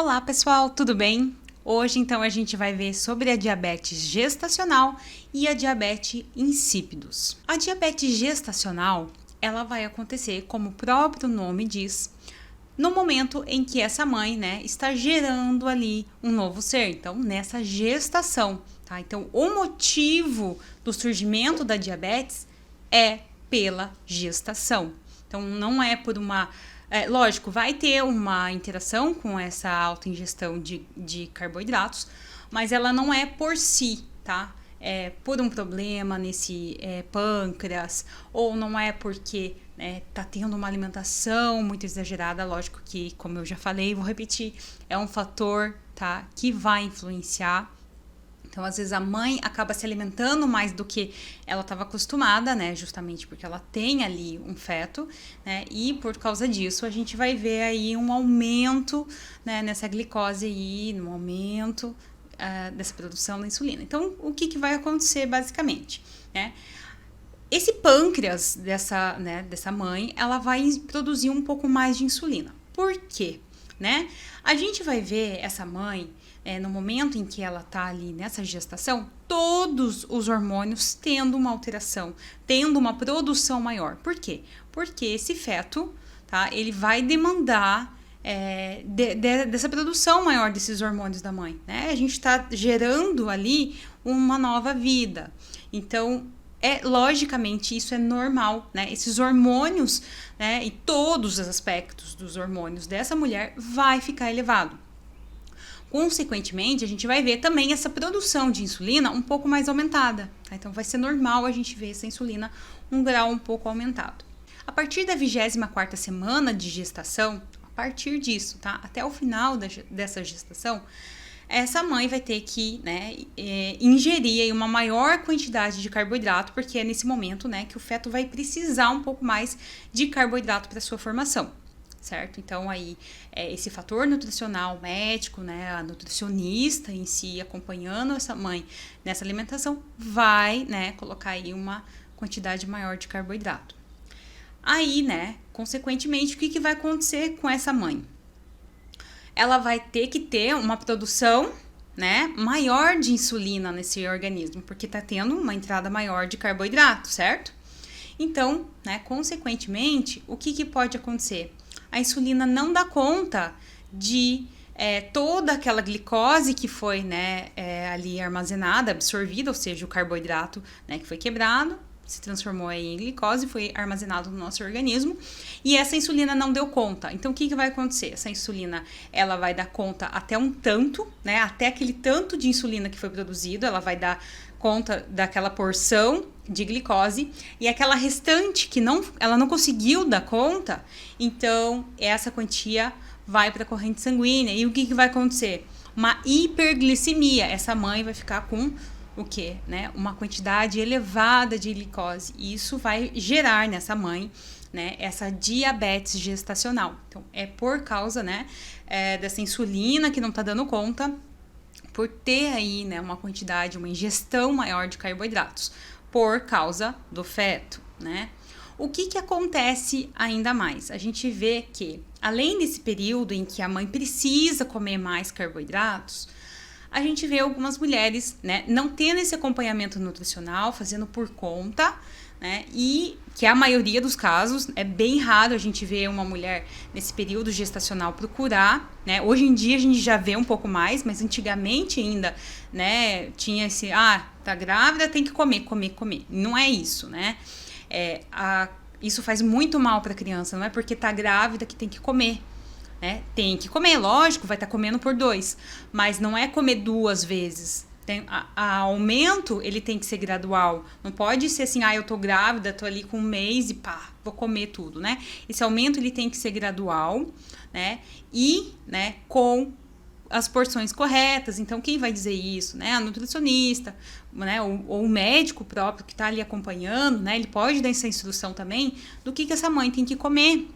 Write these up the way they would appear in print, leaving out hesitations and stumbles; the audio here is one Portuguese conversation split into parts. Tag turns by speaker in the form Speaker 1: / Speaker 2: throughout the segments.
Speaker 1: Olá pessoal, tudo bem? Hoje então a gente vai ver sobre a diabetes gestacional e a diabetes insípidos. A diabetes gestacional, ela vai acontecer, como o próprio nome diz, no momento em que essa mãe, está gerando ali um novo ser, então nessa gestação, tá? Então o motivo do surgimento da diabetes é pela gestação. Então não é por uma lógico, vai ter uma interação com essa alta ingestão de carboidratos, mas ela não é por si, tá? É por um problema nesse pâncreas, ou não é porque tá tendo uma alimentação muito exagerada. Lógico que, como eu já falei, vou repetir, é um fator, tá, que vai influenciar. Então, às vezes, a mãe acaba se alimentando mais do que ela estava acostumada, né? Justamente porque ela tem ali um feto, né? E por causa disso, a gente vai ver aí um aumento, né, nessa glicose aí, um aumento dessa produção da insulina. Então, o que vai acontecer, basicamente, né? Esse pâncreas dessa mãe, ela vai produzir um pouco mais de insulina. Por quê? Né? A gente vai ver essa mãe, no momento em que ela está ali nessa gestação, todos os hormônios tendo uma alteração, tendo uma produção maior. Por quê? Porque esse feto, tá, ele vai demandar dessa produção maior desses hormônios da mãe, né? A gente está gerando ali uma nova vida. Então, logicamente, isso é normal, né? Esses hormônios, né, e todos os aspectos dos hormônios dessa mulher vai ficar elevado. Consequentemente, a gente vai ver também essa produção de insulina um pouco mais aumentada, tá? Então, vai ser normal a gente ver essa insulina um grau um pouco aumentado. A partir da 24ª semana de gestação, a partir disso, tá? Até o final dessa gestação, essa mãe vai ter que, ingerir aí uma maior quantidade de carboidrato, porque é nesse momento, né, que o feto vai precisar um pouco mais de carboidrato para sua formação, certo? Então, aí, esse fator nutricional médico, né, a nutricionista em si, acompanhando essa mãe nessa alimentação, vai, né, colocar aí uma quantidade maior de carboidrato. Aí, né, consequentemente, o que vai acontecer com essa mãe? Ela vai ter que ter uma produção, né, maior de insulina nesse organismo, porque tá tendo uma entrada maior de carboidrato, certo? Então, né, consequentemente, o que pode acontecer? A insulina não dá conta de toda aquela glicose que foi, ali armazenada, absorvida, ou seja, o carboidrato, né, que foi quebrado, se transformou aí em glicose, foi armazenado no nosso organismo, e essa insulina não deu conta. Então, o que vai acontecer? Essa insulina, ela vai dar conta até um tanto, né? Até aquele tanto de insulina que foi produzido, ela vai dar conta daquela porção de glicose, e aquela restante que ela não conseguiu dar conta, então, essa quantia vai para a corrente sanguínea. E o que vai acontecer? Uma hiperglicemia. Essa mãe vai ficar com o quê? Né? Uma quantidade elevada de glicose. E isso vai gerar nessa mãe, né, essa diabetes gestacional. Então, é por causa, né, dessa insulina que não está dando conta, por ter aí, né, uma quantidade, uma ingestão maior de carboidratos, por causa do feto, né? O que acontece ainda mais? A gente vê que, além desse período em que a mãe precisa comer mais carboidratos, a gente vê algumas mulheres, né, não tendo esse acompanhamento nutricional, fazendo por conta, né, e que a maioria dos casos, é bem raro a gente ver uma mulher nesse período gestacional procurar, né, hoje em dia a gente já vê um pouco mais, mas antigamente ainda, né, tinha esse, tá grávida, tem que comer. Não é isso, né, isso faz muito mal para a criança, não é porque tá grávida que tem que comer. Tem que comer, lógico, vai estar comendo por 2, mas não é comer 2 vezes. Aumento, ele tem que ser gradual. Não pode ser assim, eu tô grávida, tô ali com 1 mês e vou comer tudo, né? Esse aumento, ele tem que ser gradual, né? E, né, com as porções corretas. Então, quem vai dizer isso, né? A nutricionista, né? Ou o médico próprio que tá ali acompanhando, né? Ele pode dar essa instrução também do que essa mãe tem que comer,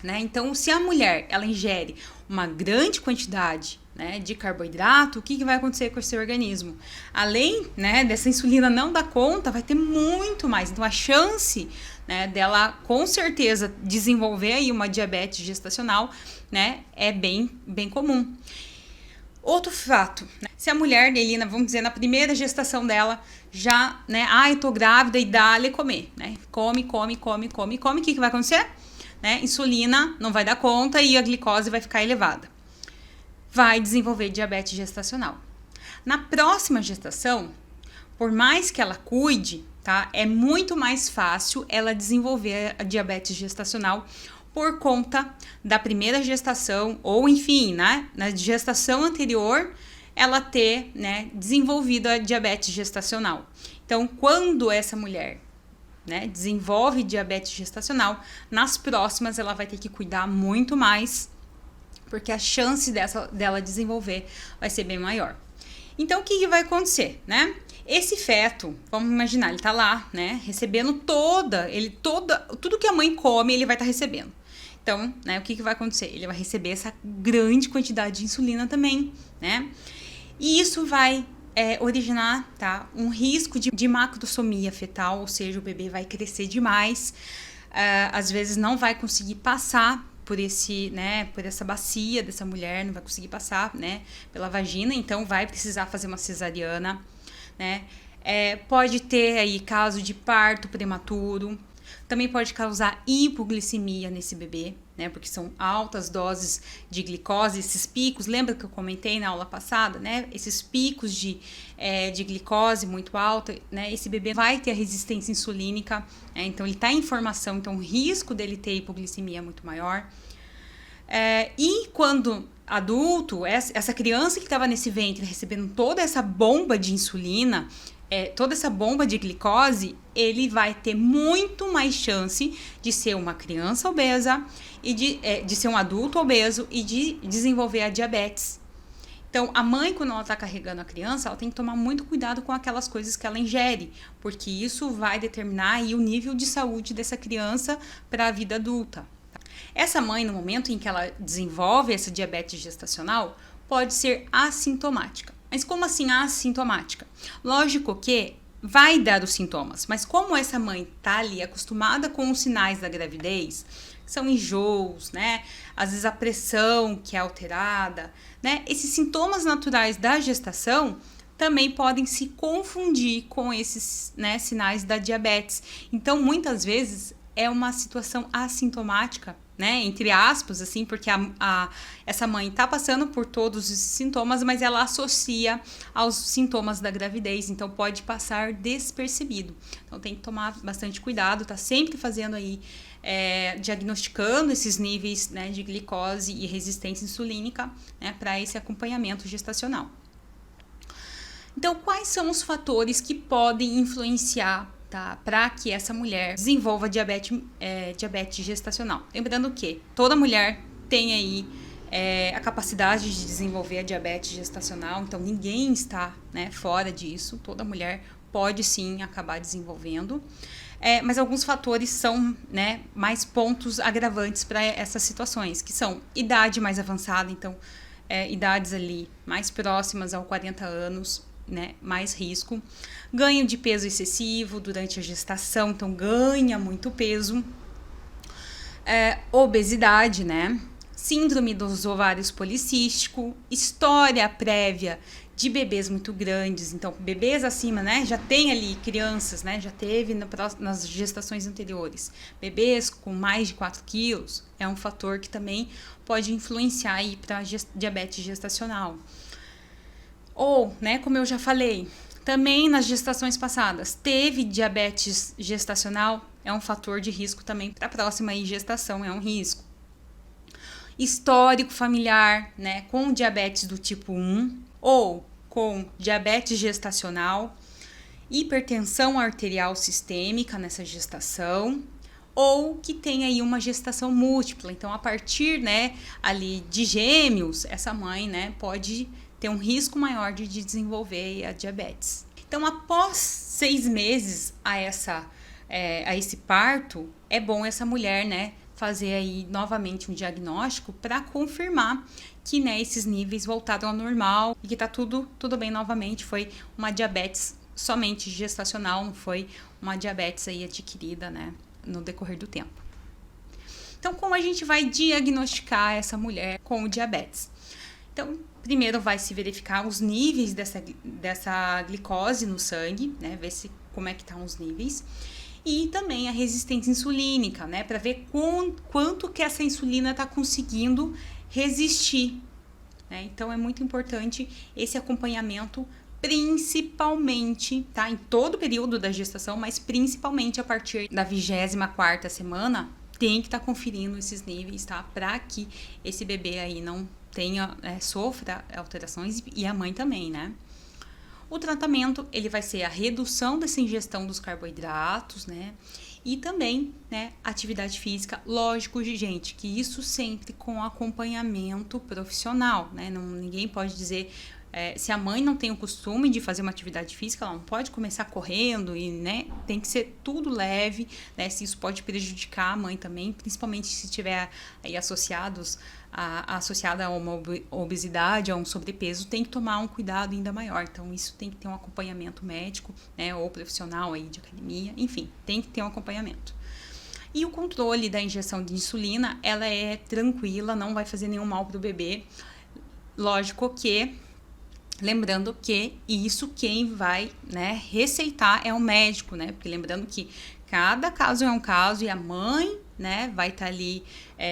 Speaker 1: né? Então, se a mulher, ela ingere uma grande quantidade, né, de carboidrato, o que vai acontecer com o seu organismo? Além, né, dessa insulina não dar conta, vai ter muito mais. Então, a chance, né, dela com certeza desenvolver aí uma diabetes gestacional, né, é bem comum. Outro fato, né, se a mulher, Elina, vamos dizer, na primeira gestação dela, já, né, eu tô grávida e dá-lhe comer, né, come, o que vai acontecer? Né, insulina não vai dar conta e a glicose vai ficar elevada. Vai desenvolver diabetes gestacional. Na próxima gestação, por mais que ela cuide, tá, é muito mais fácil ela desenvolver a diabetes gestacional por conta da primeira gestação, ou enfim, né, na gestação anterior, ela ter, né, desenvolvido a diabetes gestacional. Então, quando essa mulher, né, desenvolve diabetes gestacional, nas próximas ela vai ter que cuidar muito mais, porque a chance dela desenvolver vai ser bem maior. Então, o que vai acontecer, né? Esse feto, vamos imaginar, ele tá lá, né, recebendo tudo que a mãe come, ele vai estar recebendo. Então, né, o que vai acontecer? Ele vai receber essa grande quantidade de insulina também, né? E isso vai originar, tá, um risco de macrosomia fetal, ou seja, o bebê vai crescer demais, às vezes não vai conseguir passar por essa bacia dessa mulher, não vai conseguir passar, né, pela vagina, então vai precisar fazer uma cesariana, né? Pode ter aí caso de parto prematuro, também pode causar hipoglicemia nesse bebê, né? Porque são altas doses de glicose, esses picos, lembra que eu comentei na aula passada, né? Esses picos de glicose muito alta, né? Esse bebê vai ter a resistência insulínica, né? Então ele está em formação, então o risco dele ter hipoglicemia é muito maior. E quando adulto, essa criança que estava nesse ventre recebendo toda essa bomba de insulina, toda essa bomba de glicose, ele vai ter muito mais chance de ser uma criança obesa e de ser um adulto obeso e de desenvolver a diabetes. Então, a mãe, quando ela está carregando a criança, ela tem que tomar muito cuidado com aquelas coisas que ela ingere, porque isso vai determinar aí o nível de saúde dessa criança para a vida adulta. Essa mãe, no momento em que ela desenvolve essa diabetes gestacional, pode ser assintomática. Mas como assim assintomática? Lógico que vai dar os sintomas, mas como essa mãe tá ali acostumada com os sinais da gravidez, que são enjoos, né? Às vezes a pressão que é alterada, né? Esses sintomas naturais da gestação também podem se confundir com esses, né, sinais da diabetes. Então, muitas vezes é uma situação assintomática, né, entre aspas, assim, porque essa mãe está passando por todos os sintomas, mas ela associa aos sintomas da gravidez, então pode passar despercebido. Então tem que tomar bastante cuidado, tá sempre fazendo aí, diagnosticando esses níveis, né, de glicose e resistência insulínica, né, para esse acompanhamento gestacional. Então, quais são os fatores que podem influenciar, tá, para que essa mulher desenvolva diabetes gestacional? Lembrando que toda mulher tem aí a capacidade de desenvolver a diabetes gestacional, então ninguém está, né, fora disso, toda mulher pode sim acabar desenvolvendo, mas alguns fatores são, né, mais pontos agravantes para essas situações, que são idade mais avançada, então idades ali mais próximas aos 40 anos, né, mais risco, ganho de peso excessivo durante a gestação, então ganha muito peso, obesidade, né, síndrome dos ovários policístico, história prévia de bebês muito grandes, então bebês acima, né, já tem ali crianças, né, já teve nas gestações anteriores, bebês com mais de 4 quilos, é um fator que também pode influenciar aí para diabetes gestacional. Ou, né, como eu já falei, também nas gestações passadas, teve diabetes gestacional, é um fator de risco também para a próxima aí, gestação, é um risco. Histórico familiar, né, com diabetes do tipo 1 ou com diabetes gestacional, hipertensão arterial sistêmica nessa gestação, ou que tem aí uma gestação múltipla. Então, a partir, né, ali de gêmeos, essa mãe, né, pode ter um risco maior de desenvolver a diabetes. Então, após 6 meses a esse parto, é bom essa mulher, né, fazer aí novamente um diagnóstico para confirmar que, né, esses níveis voltaram ao normal e que tá tudo bem novamente. Foi uma diabetes somente gestacional, não foi uma diabetes aí adquirida, né, no decorrer do tempo. Então, como a gente vai diagnosticar essa mulher com o diabetes? Então, primeiro vai se verificar os níveis dessa glicose no sangue, né, ver como é que estão os níveis. E também a resistência insulínica, né, para ver quanto que essa insulina está conseguindo resistir, né? Então, é muito importante esse acompanhamento, principalmente, tá, em todo o período da gestação, mas principalmente a partir da 24ª semana, tem que estar conferindo esses níveis, tá, para que esse bebê aí não sofra alterações, e a mãe também, né? O tratamento, ele vai ser a redução dessa ingestão dos carboidratos, né? E também, né, atividade física. Lógico, gente, que isso sempre com acompanhamento profissional, né? Ninguém pode dizer... se a mãe não tem o costume de fazer uma atividade física, ela não pode começar correndo e, né, tem que ser tudo leve, né, se isso pode prejudicar a mãe também, principalmente se tiver aí associada a uma obesidade, a um sobrepeso, tem que tomar um cuidado ainda maior. Então, isso tem que ter um acompanhamento médico, né, ou profissional aí de academia, enfim, tem que ter um acompanhamento. E o controle da injeção de insulina, ela é tranquila, não vai fazer nenhum mal para o bebê. Lógico que lembrando que isso quem vai, né, receitar é o médico, né? Porque lembrando que cada caso é um caso e a mãe, né, vai estar ali,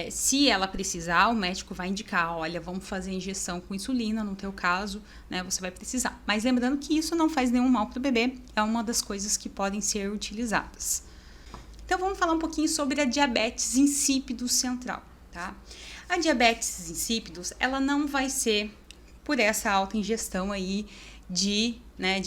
Speaker 1: se ela precisar, o médico vai indicar, olha, vamos fazer injeção com insulina, no teu caso, né, você vai precisar. Mas lembrando que isso não faz nenhum mal para o bebê, é uma das coisas que podem ser utilizadas. Então, vamos falar um pouquinho sobre a diabetes insípidos central, tá? A diabetes insípidos, ela não vai ser por essa alta ingestão aí de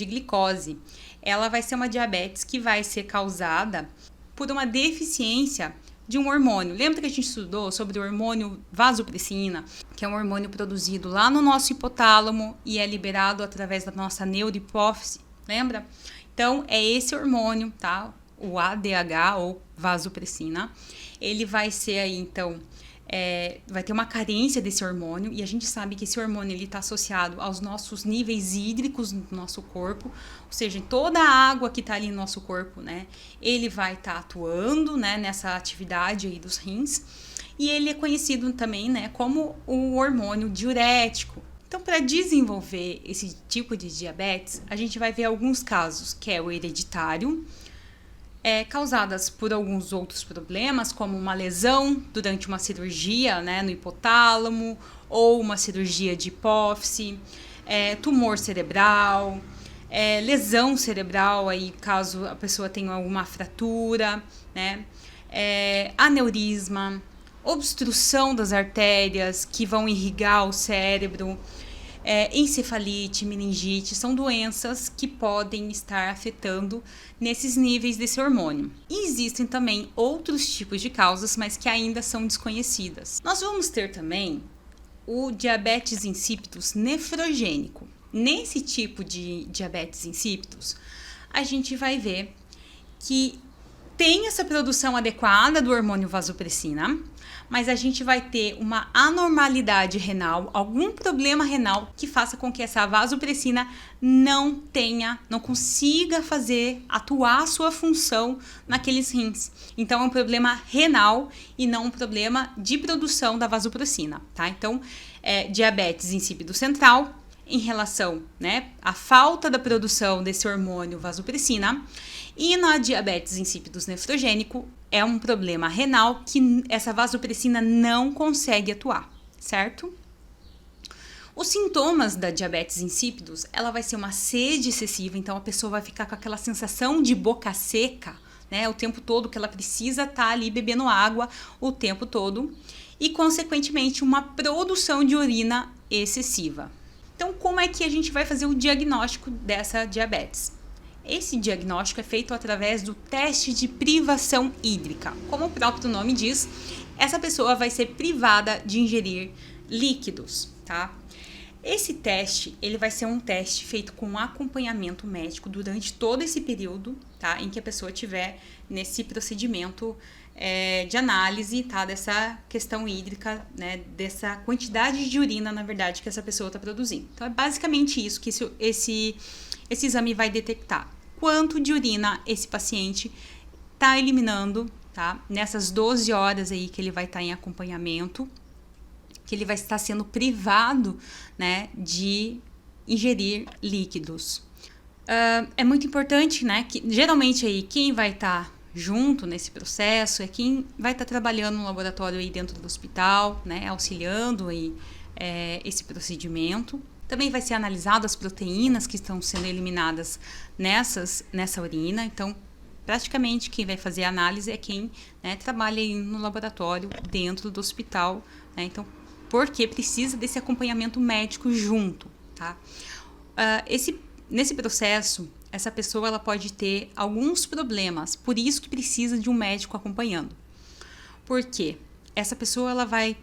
Speaker 1: glicose. Ela vai ser uma diabetes que vai ser causada por uma deficiência de um hormônio. Lembra que a gente estudou sobre o hormônio vasopressina, que é um hormônio produzido lá no nosso hipotálamo e é liberado através da nossa neurohipófise? Lembra? Então, é esse hormônio, tá? O ADH ou vasopressina. Ele vai ser aí, então... vai ter uma carência desse hormônio, e a gente sabe que esse hormônio está associado aos nossos níveis hídricos no nosso corpo, ou seja, toda a água que está ali no nosso corpo, né, ele vai estar atuando, né, nessa atividade aí dos rins, e ele é conhecido também, né, como o hormônio diurético. Então, para desenvolver esse tipo de diabetes, a gente vai ver alguns casos, que é o hereditário, causadas por alguns outros problemas, como uma lesão durante uma cirurgia, né, no hipotálamo, ou uma cirurgia de hipófise, tumor cerebral, lesão cerebral, aí, caso a pessoa tenha alguma fratura, né, aneurisma, obstrução das artérias que vão irrigar o cérebro, encefalite, meningite, são doenças que podem estar afetando nesses níveis desse hormônio. E existem também outros tipos de causas, mas que ainda são desconhecidas. Nós vamos ter também o diabetes insípidos nefrogênico. Nesse tipo de diabetes insípidos, a gente vai ver que tem essa produção adequada do hormônio vasopressina, mas a gente vai ter uma anormalidade renal, algum problema renal que faça com que essa vasopressina não consiga atuar a sua função naqueles rins. Então, é um problema renal e não um problema de produção da vasopressina, tá? Então, diabetes insípido central, em relação, né, à falta da produção desse hormônio vasopressina, e na diabetes insípidos nefrogênico é um problema renal que essa vasopressina não consegue atuar, certo? Os sintomas da diabetes insípidos, ela vai ser uma sede excessiva, então a pessoa vai ficar com aquela sensação de boca seca, né, o tempo todo, que ela precisa estar ali bebendo água o tempo todo, e consequentemente uma produção de urina excessiva. Então, como é que a gente vai fazer o diagnóstico dessa diabetes? Esse diagnóstico é feito através do teste de privação hídrica. Como o próprio nome diz, essa pessoa vai ser privada de ingerir líquidos, tá? Esse teste, ele vai ser um teste feito com acompanhamento médico durante todo esse período, tá? Em que a pessoa estiver nesse procedimento de análise, tá? Dessa questão hídrica, né? Dessa quantidade de urina, na verdade, que essa pessoa está produzindo. Então, é basicamente isso que esse exame vai detectar. Quanto de urina esse paciente está eliminando, tá? Nessas 12 horas aí que ele vai estar em acompanhamento, que ele vai estar sendo privado, né, de ingerir líquidos. É muito importante, né, que geralmente aí quem vai estar junto nesse processo é quem vai estar trabalhando no laboratório aí dentro do hospital, né, auxiliando aí esse procedimento. Também vai ser analisado as proteínas que estão sendo eliminadas nessa urina. Então, praticamente quem vai fazer a análise é quem, né, trabalha aí no laboratório dentro do hospital, né? Então, porque precisa desse acompanhamento médico junto, tá? Nesse processo, essa pessoa ela pode ter alguns problemas, por isso que precisa de um médico acompanhando. Por quê? Essa pessoa ela vai,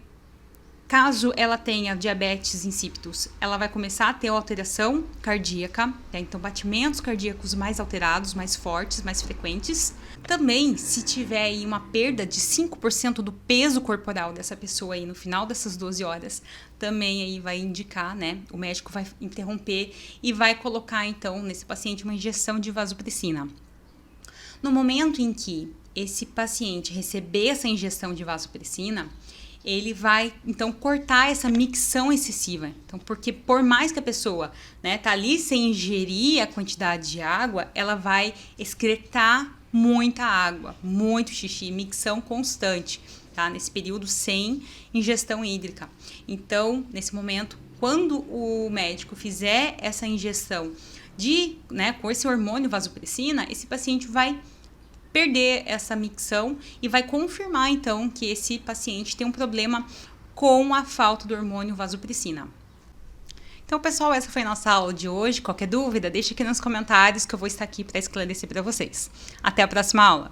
Speaker 1: caso ela tenha diabetes insípidos, ela vai começar a ter alteração cardíaca, né? Então batimentos cardíacos mais alterados, mais fortes, mais frequentes. Também, se tiver aí uma perda de 5% do peso corporal dessa pessoa aí no final dessas 12 horas, também aí vai indicar, né? O médico vai interromper e vai colocar, então, nesse paciente uma injeção de vasopressina. No momento em que esse paciente receber essa injeção de vasopressina, ele vai, então, cortar essa micção excessiva. Então, porque por mais que a pessoa, né, tá ali sem ingerir a quantidade de água, ela vai excretar muita água, muito xixi, micção constante, tá? Nesse período sem ingestão hídrica. Então, nesse momento, quando o médico fizer essa injeção com esse hormônio vasopressina, esse paciente vai perder essa micção e vai confirmar, então, que esse paciente tem um problema com a falta do hormônio vasopressina. Então, pessoal, essa foi a nossa aula de hoje. Qualquer dúvida, deixe aqui nos comentários que eu vou estar aqui para esclarecer para vocês. Até a próxima aula!